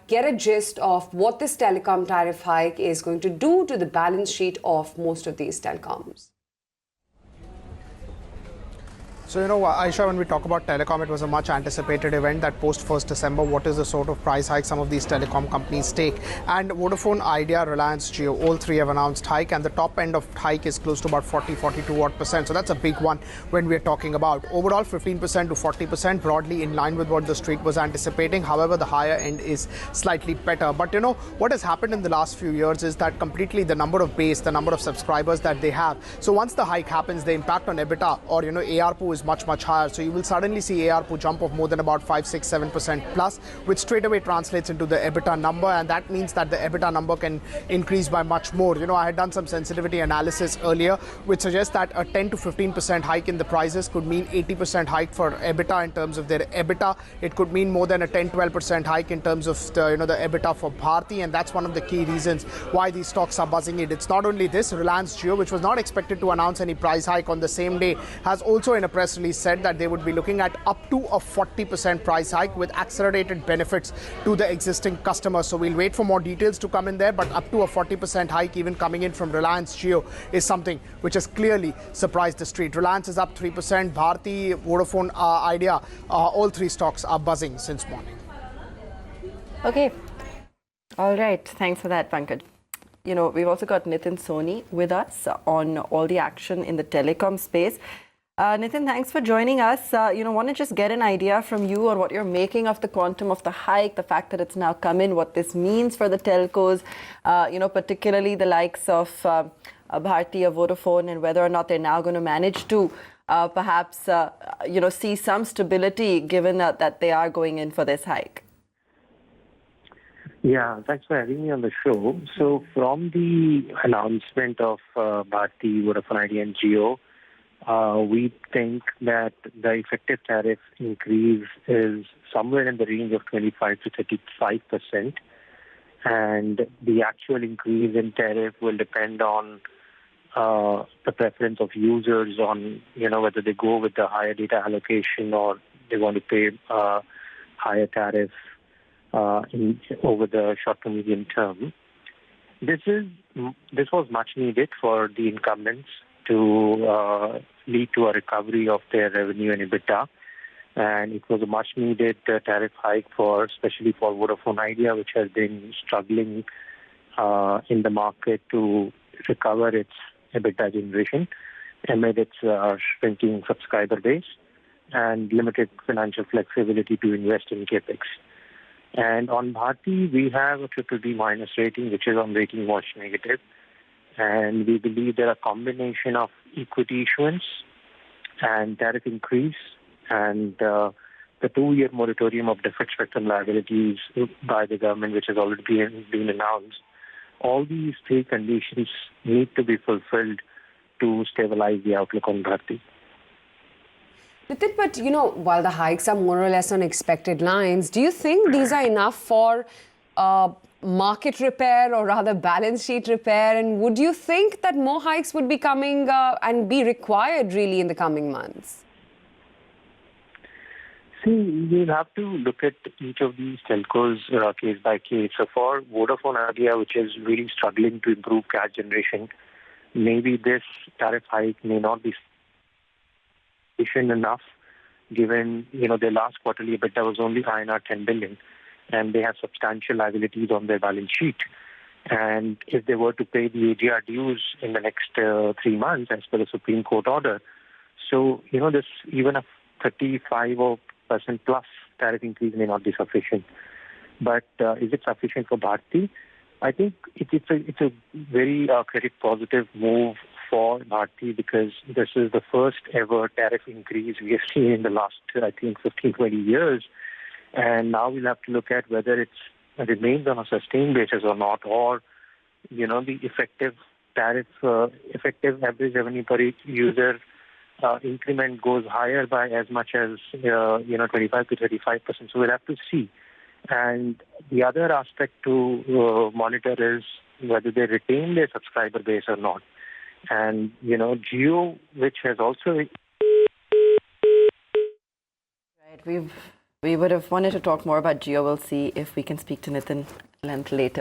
get a gist of what this telecom tariff hike is going to do to the balance sheet of most of these telecoms. So, Aisha, when we talk about telecom, it was a much anticipated event that post 1st December, what is the sort of price hike some of these telecom companies take? And Vodafone Idea, Reliance, Jio, all three have announced hike, and the top end of hike is close to about 42%. So that's a big one when we're talking about. Overall, 15% to 40%, broadly in line with what the street was anticipating. However, the higher end is slightly better. But, what has happened in the last few years is that completely the number of base, the number of subscribers that they have. So once the hike happens, the impact on EBITDA or, ARPU is much higher. So you will suddenly see ARPU jump of more than about 5, 6, 7% plus, which straight away translates into the EBITDA number, and that means that the EBITDA number can increase by much more. I had done some sensitivity analysis earlier, which suggests that a 10 to 15% hike in the prices could mean 80% hike for EBITDA in terms of their EBITDA. It could mean more than a 10-12% hike in terms of the EBITDA for Bharti, and that's one of the key reasons why these stocks are buzzing it. It's not only this. Reliance Jio, which was not expected to announce any price hike on the same day, has also in a press release said that they would be looking at up to a 40% price hike with accelerated benefits to the existing customers. So we'll wait for more details to come in there, but up to a 40% hike even coming in from Reliance Jio is something which has clearly surprised the street. Reliance is up 3%, Bharti, Vodafone Idea, all three stocks are buzzing since morning. Okay. All right. Thanks for that, Pankaj. We've also got Nitin Soni with us on all the action in the telecom space. Nitin, thanks for joining us. Want to just get an idea from you on what you're making of the quantum of the hike, the fact that it's now come in, what this means for the telcos, particularly the likes of Bharti or Vodafone, and whether or not they're now going to manage to perhaps, see some stability given that they are going in for this hike. Yeah, thanks for having me on the show. So from the announcement of Bharti, Vodafone Idea and Jio, we think that the effective tariff increase is somewhere in the range of 25 to 35%. And the actual increase in tariff will depend on the preference of users on, whether they go with the higher data allocation or they want to pay higher tariff over the short to medium term. This was much needed for the incumbents to lead to a recovery of their revenue and EBITDA. And it was a much needed tariff hike especially for Vodafone Idea, which has been struggling in the market to recover its EBITDA generation amid its shrinking subscriber base and limited financial flexibility to invest in capex. And on Bharti, we have a BBB minus rating, which is on rating watch negative. And we believe there are a combination of equity issuance and tariff increase and the 2-year moratorium of deferred spectrum liabilities by the government, which has already been announced. All these three conditions need to be fulfilled to stabilize the outlook on Bharti. Nitin, but while the hikes are more or less on expected lines, do you think these are enough for market repair or rather balance sheet repair? And would you think that more hikes would be coming and be required really in the coming months? See, we'll have to look at each of these telcos case by case. So for Vodafone Idea, which is really struggling to improve cash generation, maybe this tariff hike may not be sufficient enough given, their last quarterly EBITDA was only INR 10 billion. And they have substantial liabilities on their balance sheet. And if they were to pay the AGR dues in the next 3 months, as per the Supreme Court order, so, this even a 35% plus tariff increase may not be sufficient. But is it sufficient for Bharti? I think it's a very credit positive move for Bharti because this is the first ever tariff increase we have seen in the last, 15-20 years. And now we'll have to look at whether it remains on a sustained basis or not, or, the effective tariff, effective average revenue per each user increment goes higher by as much as, 25 to 35%. So we'll have to see. And the other aspect to monitor is whether they retain their subscriber base or not. And, Jio, which has also... Right, we've We would have wanted to talk more about Jio. We'll see if we can speak to Nitin length later.